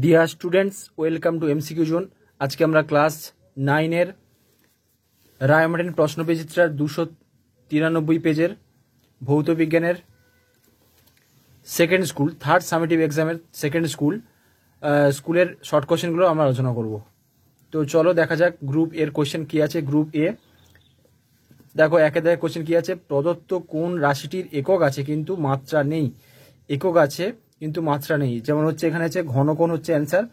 Dear students, welcome to MCQ zone. আজকে আমরা class 9-এর Ray Martin প্রশ্নবিচিত্রার 293 পেজের ভৌত বিজ্ঞানের সেকেন্ড স্কুল থার্ড সামেটিভ এক্সামের সেকেন্ড স্কুলের শর্ট কোশ্চেনগুলো আমরা আলোচনা করব। তো চলো দেখা যাক গ্রুপ এর কোশ্চেন কি আছে। গ্রুপ এ দেখো একে কোশ্চেন কি আছে, প্রদত্ত কোন রাশিটির একক আছে কিন্তু মাত্রা নেই। একক আছে কিন্তু মাত্রা নেই, যেমন হচ্ছে এখানে আছে ঘনকোণ হচ্ছে অ্যান্সার,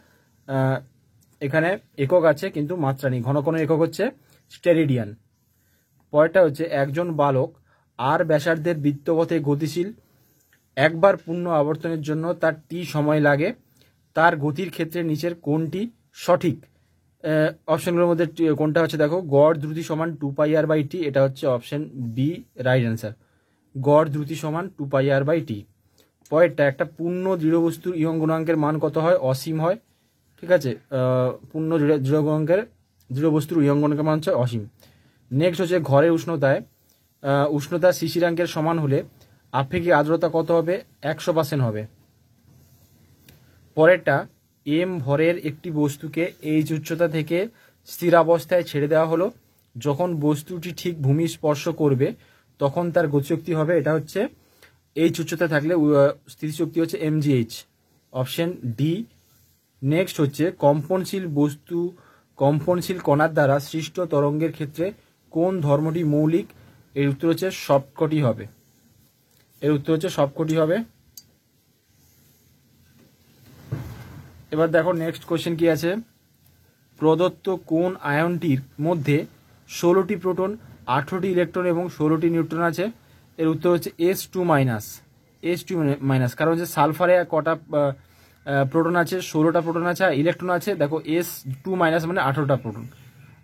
এখানে একক আছে কিন্তু মাত্রা নেই। ঘনকোণের একক হচ্ছে স্টেরিডিয়ান। পরেরটা হচ্ছে একজন বালক আর ব্যাসার্ধের বৃত্তপথে গতিশীল, একবার পূর্ণ আবর্তনের জন্য তার টি সময় লাগে, তার গতির ক্ষেত্রে নিচের কোনটি সঠিক? অপশনগুলোর মধ্যে কোনটা হচ্ছে দেখো, গড় দ্রুতি সমান 2πr/t, এটা হচ্ছে অপশন বি রাইট অ্যান্সার। গড় দ্রুতি সমান 2πr/t। পরেরটা একটা পূর্ণ দৃঢ় বস্তুর ইয়ং গুণাঙ্কের মান কত হয়? অসীম হয়। ঠিক আছে, পূর্ণ দৃঢ় বস্তুর ইয়ং গুণাঙ্কের মান হচ্ছে অসীম। নেক্সট হচ্ছে ঘরের উষ্ণতা শিশিরাঙ্কের সমান হলে আপেক্ষিক আর্দ্রতা কত হবে? 100% হবে। পরেরটা এম ভরের একটি বস্তুকে এইচ উচ্চতা থেকে স্থিরাবস্থায় ছেড়ে দেওয়া হলো, যখন বস্তুটি ঠিক ভূমি স্পর্শ করবে তখন তার গতিশক্তি হবে, এটা হচ্ছে এইচ উচ্চতা থাকলে স্থিতিশক্তি হচ্ছে mgh, অপশন ডি। নেক্সট হচ্ছে কম্পনশীল কণার দ্বারা সৃষ্ট তরঙ্গের ক্ষেত্রে কোন ধর্মটি মৌলিক? এর উত্তর হচ্ছে সবকটি হবে। এবার দেখো নেক্সট কোশ্চেন কি আছে, প্রদত্ত কোন আয়নটির মধ্যে 16টি প্রোটন, 18টি ইলেকট্রন এবং 16টি নিউট্রন আছে? এর উত্তর হচ্ছে S2-, কারণ হচ্ছে সালফারে কটা প্রোটন আছে? 16টা প্রোটন আছে আর ইলেকট্রন আছে। দেখো S2- মানে 18টা প্রোটন,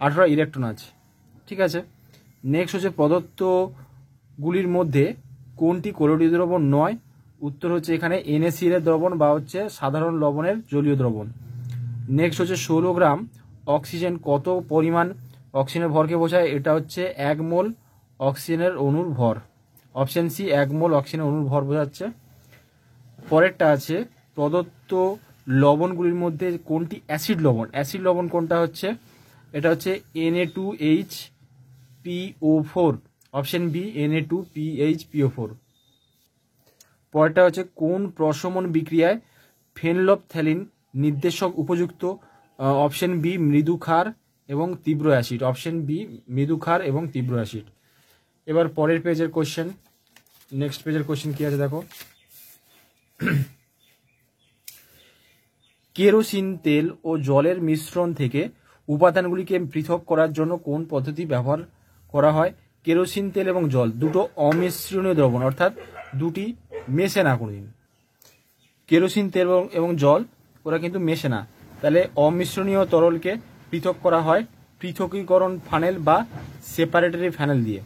18টা ইলেকট্রন আছে। ঠিক আছে। নেক্সট হচ্ছে প্রদত্তগুলির মধ্যে কোনটি কলোয়ীয় দ্রবণ নয়? উত্তর হচ্ছে এখানে NaCl এর দ্রবণ বা হচ্ছে সাধারণ লবণের জলীয় দ্রবণ। নেক্সট হচ্ছে 16 গ্রাম অক্সিজেন কত পরিমাণ অক্সিজেনের ভরকে বোঝায়? এটা হচ্ছে 1 মোল অক্সিজেনের অণুর ভর, অপশন সি 1 মোল অক্সিজেনের অণুর ভর বোঝাচ্ছে। পরেরটা আছে প্রদত্ত লবণগুলির মধ্যে কোনটি অ্যাসিড লবণ কোনটা হচ্ছে? এটা হচ্ছে Na2HPO4, অপশন বি Na2PHPO4। পরেরটা হচ্ছে কোন প্রশমন বিক্রিয়ায় ফেনলফথ্যালিন নির্দেশক উপযুক্ত? অপশন বি মৃদু ক্ষার এবং তীব্র অ্যাসিড, অপশন বি মৃদু ক্ষার এবং তীব্র অ্যাসিড। এবার পরের পেজের কোশ্চেন, নেক্সট পেজের কোশ্চেন কি আছে দেখো, কেরোসিন তেল ও জলের মিশ্রণ থেকে উপাদানগুলিকে পৃথক করার জন্য কোন পদ্ধতি ব্যবহার করা হয়? কেরোসিন তেল এবং জল দুটো অমিশ্রণীয় দ্রবণ, অর্থাৎ দুটি মেশে না কোনোদিন। কেরোসিন তেল এবং জল ওরা কিন্তু মেশে না, তাহলে অমিশ্রণীয় তরলকে পৃথক করা হয় পৃথকীকরণ ফানেল বা সেপারেটরি ফানেল দিয়ে।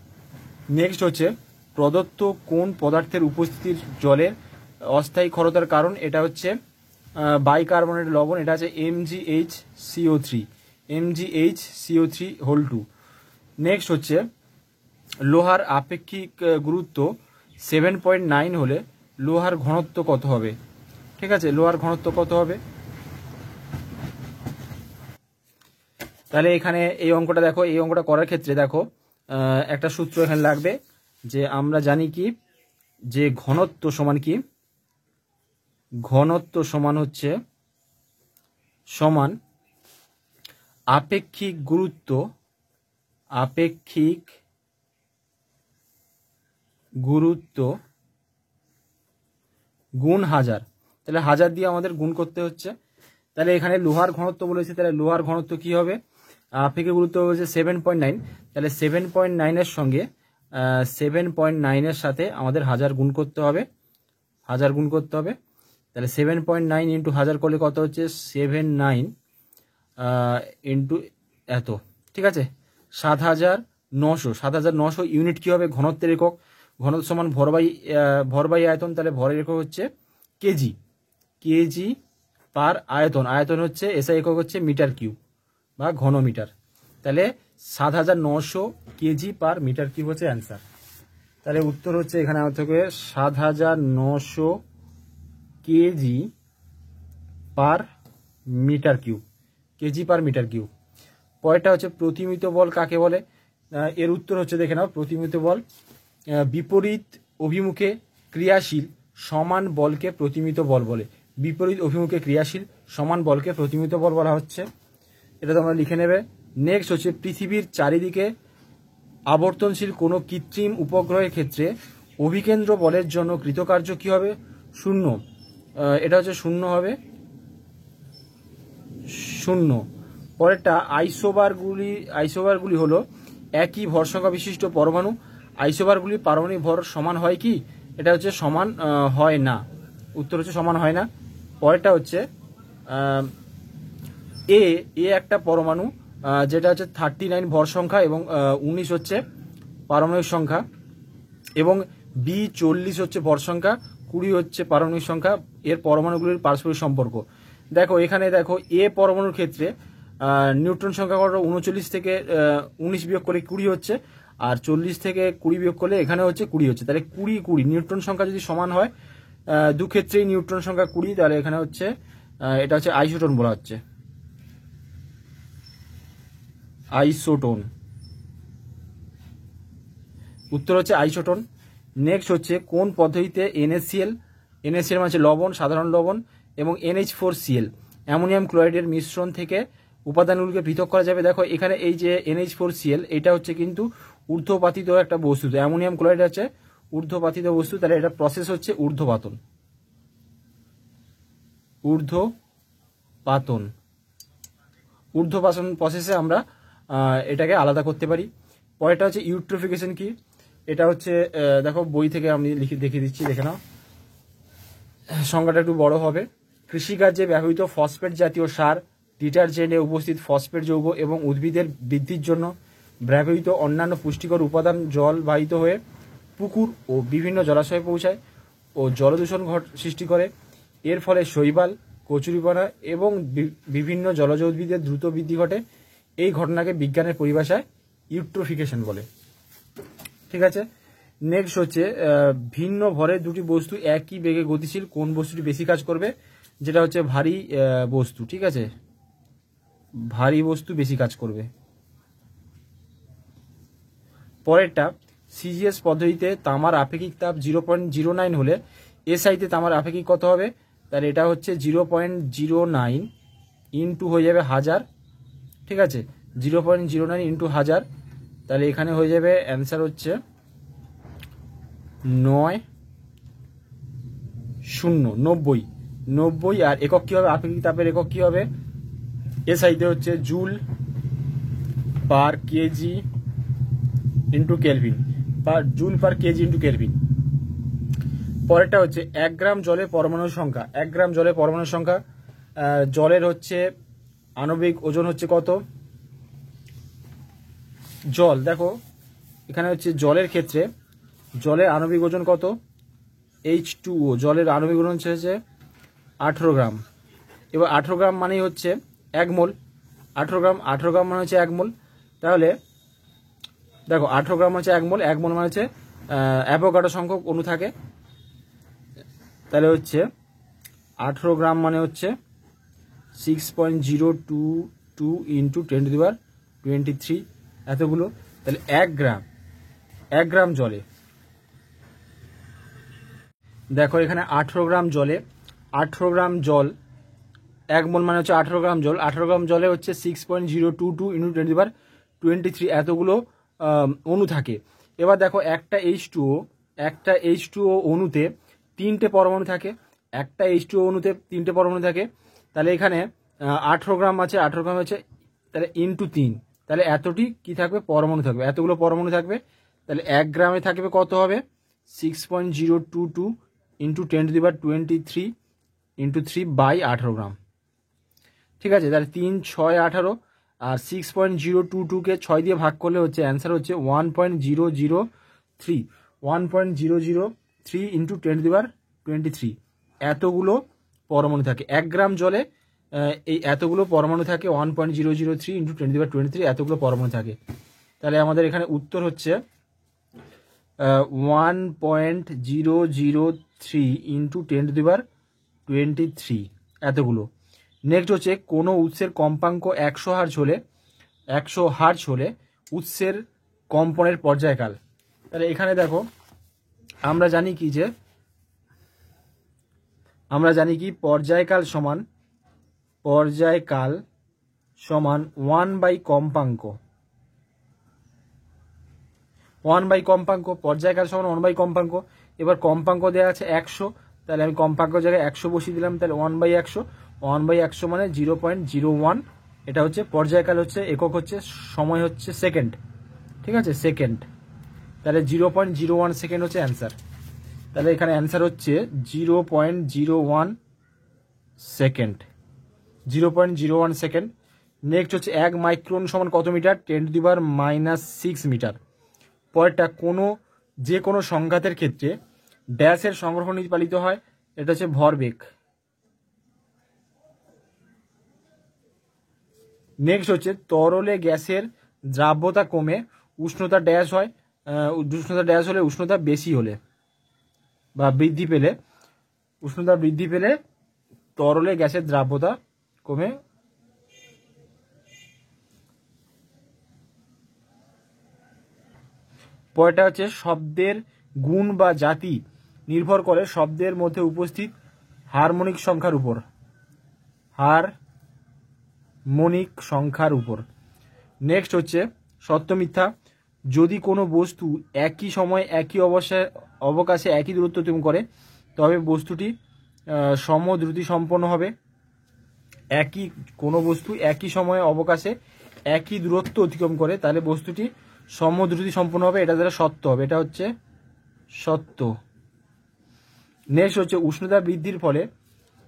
নেক্সট হচ্ছে প্রদত্ত কোন পদার্থের উপস্থিতির জলের অস্থায়ী ক্ষরতার কারণ? এটা হচ্ছে বাইকার্বনেট লবণ, এটা হচ্ছে MgHCO3 2। নেক্সট হচ্ছে লোহার আপেক্ষিক গুরুত্ব 7.9 হলে লোহার ঘনত্ব কত হবে? ঠিক আছে, লোহার ঘনত্ব কত হবে? তাহলে এখানে এই অঙ্কটা দেখো, এই অঙ্কটা করার ক্ষেত্রে দেখো একটা সূত্র এখানে লাগবে, যে আমরা জানি কি যে ঘনত্ব সমান কি, ঘনত্ব সমান হচ্ছে আপেক্ষিক গুরুত্ব গুণ হাজার। তাহলে হাজার দিয়ে আমাদের গুণ করতে হচ্ছে। তাহলে এখানে লোহার ঘনত্ব বলেছে, তাহলে লোহার ঘনত্ব কি হবে? আপেক্ষিক গুরুত্ব হচ্ছে 7.9, তাহলে 7.9 সঙ্গে 7.9 সাথে আমাদের হাজার গুণ করতে হবে, তাহলে 7.9 ইন্টু হাজার করলে কত হচ্ছে? 79 ইন্টু এত, ঠিক আছে 7900 ইউনিট কি হবে? ঘনত্বের একক। ঘনত্ব সমান ভর বাই আয়তন, তাহলে ভরের একক হচ্ছে কেজি পার আয়তন হচ্ছে এসআই একক হচ্ছে মিটার কিউব বা ঘনমিটার। তাহলে 7900 কেজি পার মিটার কিউব হচ্ছে অ্যান্সার। তাহলে উত্তর হচ্ছে এখানে আমার থেকে 7900 kg per metre cube, kg per metre cube. পরেরটা হচ্ছে প্রতিমিত বল কাকে বলে? এর উত্তর হচ্ছে দেখে নাও, প্রতিমিত বল বিপরীত অভিমুখে ক্রিয়াশীল সমান বলকে প্রতিমিত বল বলে। বিপরীত অভিমুখে ক্রিয়াশীল সমান বলকে প্রতিমিত বল বলা হচ্ছে, এটা তোমরা লিখে নেবে। নেক্সট হচ্ছে পৃথিবীর চারিদিকে আবর্তনশীল কোনো কৃত্রিম উপগ্রহের ক্ষেত্রে অভিকেন্দ্র বলের জন্য কৃতকার্য কি হবে? 0। এটা হচ্ছে 0 হবে, 0। পরেরটা আইসোবারগুলি হলো একই ভর সংখ্যা বিশিষ্ট পরমাণু। আইসোবারগুলির পারমাণবিক ভর সমান হয় কি? এটা হচ্ছে সমান হয় না, উত্তর হচ্ছে সমান হয় না। পরেরটা হচ্ছে এ একটা পরমাণু, যেটা হচ্ছে 39 ভর সংখ্যা এবং 19 হচ্ছে পারমাণবিক সংখ্যা, এবং বি 40 হচ্ছে ভর সংখ্যা, 20 হচ্ছে পারমাণবিক সংখ্যা। এর পরমাণুগুলির পারস্পরিক সম্পর্ক দেখো, এখানে দেখো এ পরমাণুর ক্ষেত্রে নিউট্রন সংখ্যা কত? 39 থেকে 19 বিয়োগ করলে 20 হচ্ছে, আর 40 থেকে 20 বিয়োগ করলে এখানে হচ্ছে 20 হচ্ছে। তাহলে 20 নিউট্রন সংখ্যা যদি সমান হয়, দু ক্ষেত্রেই নিউট্রন সংখ্যা 20, তাহলে এখানে হচ্ছে এটা হচ্ছে আইসোটোন বলা হচ্ছে, আইসোটোন। উত্তর হচ্ছে আইসোটোন। নেক্সট হচ্ছে কোন পদ্ধতিতে NaCl মানে হচ্ছে লবণ, সাধারণ লবণ, এবং NH4Cl অ্যামোনিয়াম ক্লোরাইডের মিশ্রণ থেকে উপাদানগুলিকে পৃথক করা যাবে? দেখো এখানে এই যে NH4Cl এটা হচ্ছে কিন্তু ঊর্ধ্বপাতিত একটা বস্তু, অ্যামোনিয়াম ক্লোরাইড হচ্ছে ঊর্ধ্বপাতিত বস্তু, তাহলে এটা প্রসেস হচ্ছে ঊর্ধ্বপাতন। ঊর্ধ্বপাতন প্রসেসে আমরা এটাকে আলাদা করতে পারি। পরেরটা হচ্ছে ইউট্রোফিকেশন কি? এটা হচ্ছে দেখো বই থেকে আমি দেখিয়ে দিচ্ছি, দেখে নাও, সংজ্ঞাটা একটু বড় হবে। কৃষিকার্যে ব্যবহৃত ফসফেট জাতীয় সার, ডিটারজেন্টে উপস্থিত ফসফেট যৌগ এবং উদ্ভিদের বৃদ্ধির জন্য ব্যবহৃত অন্যান্য পুষ্টিকর উপাদান জল বাহিত হয়ে পুকুর ও বিভিন্ন জলাশয়ে পৌঁছায় ও জলদূষণ সৃষ্টি করে। এর ফলে শৈবাল, কচুরিপানা এবং বিভিন্ন জলজ উদ্ভিদের দ্রুত বৃদ্ধি ঘটে। এই ঘটনাকে বিজ্ঞানের পরিভাষায় ইউট্রোফিকেশন বলে। ঠিক আছে, নেক্সট হচ্ছে ভিন্ন ভরের দুটি বস্তু একই বেগে গতিশীল, কোন বস্তুটি বেশি কাজ করবে? যেটা হচ্ছে ভারী বস্তু। ঠিক আছে, ভারী বস্তু বেশি কাজ করবে। পরেরটা সিজিএস পদ্ধতিতে তামার আপেক্ষিক তাপ 0.09 হলে এসআইতে তামার আপেক্ষিক কত হবে? তাহলে এটা হচ্ছে 0.09 ইন্টু হয়ে যাবে 1000। ঠিক আছে, 0.09 ইন্টু 1000, তাহলে এখানে হয়ে যাবে অ্যান্সার হচ্ছে 90। আর একক কি হবে? আপেক্ষিক তাপের একক কি হবে? এসআইতে হচ্ছে joule per kg into kelvin, joule per kg into kelvin. পরেরটা হচ্ছে 1 গ্রাম জলে পরমাণুর সংখ্যা। 1 গ্রাম জলে পরমাণুর সংখ্যা, জলের হচ্ছে আণবিক ওজন হচ্ছে কত? জল দেখো এখানে হচ্ছে জলের ক্ষেত্রে জলের আণবিক ওজন কত? H2O, জলের আণবিক ওজন হচ্ছে 18 গ্রাম। এবার 18 গ্রাম মানেই হচ্ছে 1 মোল। 18 গ্রাম মানে হচ্ছে 1 মোল। তাহলে দেখো 18 গ্রাম হচ্ছে 1 মোল, 1 মোল মানে হচ্ছে অ্যাভোগাড্রো সংখ্যক অণু থাকে। তাহলে হচ্ছে 18 গ্রাম মানে হচ্ছে 6.022 ইন্টু 10⁻23 এতগুলো। তাহলে 1 গ্রাম জলে দেখো এখানে 18 গ্রাম জলে 18 গ্রাম জল, 1 মোল মানে হচ্ছে 18 গ্রাম জল। 18 গ্রাম জলে হচ্ছে 6.022 ইন্টু 10⁻23 এতগুলো অণু থাকে। এবার দেখো একটা H2O অণুতে 3টে পরমাণু থাকে। একটা H2O অণুতে 3টে পরমাণু থাকে। তাহলে এখানে 18 গ্রাম আছে, 18 গ্রাম আছে, তাহলে ইন্টু 3, তাহলে এতটি কি থাকবে? পরমাণু থাকবে, এতগুলো পরমাণু থাকবে। তাহলে 1 গ্রামে থাকবে কত হবে? 6.022 ইন্টু 10⁻23 ইন্টু 3/18 গ্রাম। ঠিক আছে, তাহলে 3 6 18, আর 6.022কে 6 দিয়ে ভাগ করলে হচ্ছে অ্যান্সার হচ্ছে 1.003 ইন্টু 10⁻23 এতগুলো পরমাণু থাকে। 1 গ্রাম জলে এই এতগুলো পরমাণু থাকে, 1.003 ইন্টু 10⁻23 এতগুলো পরমাণু থাকে। তাহলে আমাদের এখানে উত্তর হচ্ছে 1.003 ইন্টু 10⁻23 এতগুলো। নেক্সট হচ্ছে কোনো উৎসের কম্পাঙ্ক 100 হার্জ হলে উৎসের কম্পনের পর্যায়কাল। তাহলে এখানে দেখো আমরা জানি কি পর্যায়কাল সমান 1/কম্পাঙ্ক। পর্যায়কাল সমান 1/কম্পাঙ্ক। এবার কম্পাঙ্ক দেওয়া আছে 100, তাহলে আমি কম্পাঙ্ক জায়গায় 100 বসিয়ে দিলাম, তাহলে 1/100 মানে 0.01। এটা হচ্ছে পর্যায়কাল, হচ্ছে একক, হচ্ছে সময় হচ্ছে সেকেন্ড, ঠিক আছে, সেকেন্ড। তাহলে 0.01 সেকেন্ড হচ্ছে অ্যান্সার। তাহলে এখানে অ্যান্সার হচ্ছে 0.01 সেকেন্ড, 0.01 সেকেন্ড। নেক্সট হচ্ছে 1 মাইক্রন সমান কত মিটার? 10⁻⁻6 মিটার। পরেরটা যে কোনো সংঘাতের ক্ষেত্রে ড্যাশের সংগ্রহ নীতি পালিত হয়, এটা হচ্ছে ভরবেগ। নেক্সট হচ্ছে তরলে গ্যাসের দ্রাব্যতা কমে উষ্ণতা ড্যাশ হয়, উষ্ণতা বেশি হলে বা বৃদ্ধি পেলে তরলে গ্যাসের দ্রাব্যতা কমে। পরেরটা হচ্ছে শব্দের গুণ বা জাতি নির্ভর করে শব্দের মধ্যে উপস্থিত হারমোনিক সংখ্যার উপর। নেক্সট হচ্ছে সত্য মিথ্যা। যদি কোনো বস্তু একই সময় একই অবকাশে একই দূরত্ব অতিক্রম করে তবে বস্তুটি সমদ্রুতি সম্পন্ন হবে। কোনো বস্তু একই সময়ে অবকাশে একই দূরত্ব অতিক্রম করে তাহলে বস্তুটি সমদ্রুতি সম্পন্ন হবে, এটা দ্বারা সত্য হবে, এটা হচ্ছে সত্য। নেক্সট হচ্ছে উষ্ণতা বৃদ্ধির ফলে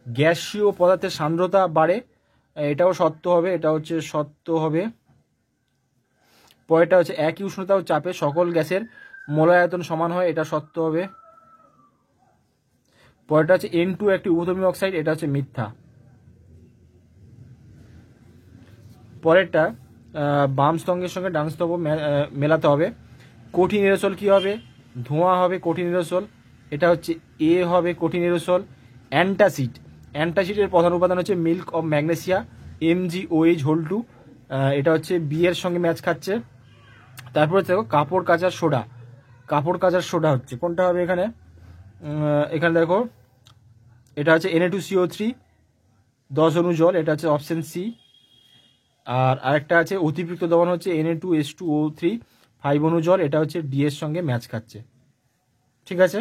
গ্যাসীয় পদার্থের সান্দ্রতা বাড়ে, এটাও সত্য হবে, এটা হচ্ছে সত্য হবে। পরেরটা হচ্ছে একই উষ্ণতা ও চাপে সকল গ্যাসের মোলায়তন সমান হয়, এটা সত্য হবে। পরেরটা হচ্ছে N2 একটি উভধর্মী অক্সাইড, এটা হচ্ছে মিথ্যা। পরেরটা বাম স্তম্ভের সঙ্গে ডান স্তম্ভ মেলাতে হবে। কঠিন এরোসল কি হবে? ধোঁয়া হবে কঠিন এরোসল, এটা হচ্ছে এ হবে কঠিন এরোসল। অ্যান্টাসিডের প্রধান উপাদান হচ্ছে মিল্ক অফ ম্যাগনেসিয়া MgOH2, এটা হচ্ছে বি এর সঙ্গে ম্যাচ খাচ্ছে। তারপরে দেখো কাপড় কাচার সোডা হচ্ছে কোনটা হবে এখানে? এখানে দেখো এটা হচ্ছে Na2CO3 10 অণু জল, এটা হচ্ছে অপশন সি। আর আরেকটা আছে অতিরিক্ত দহন হচ্ছে Na2H2O3 5 অণু জল, এটা হচ্ছে ডি এর সঙ্গে ম্যাচ খাচ্ছে, ঠিক আছে।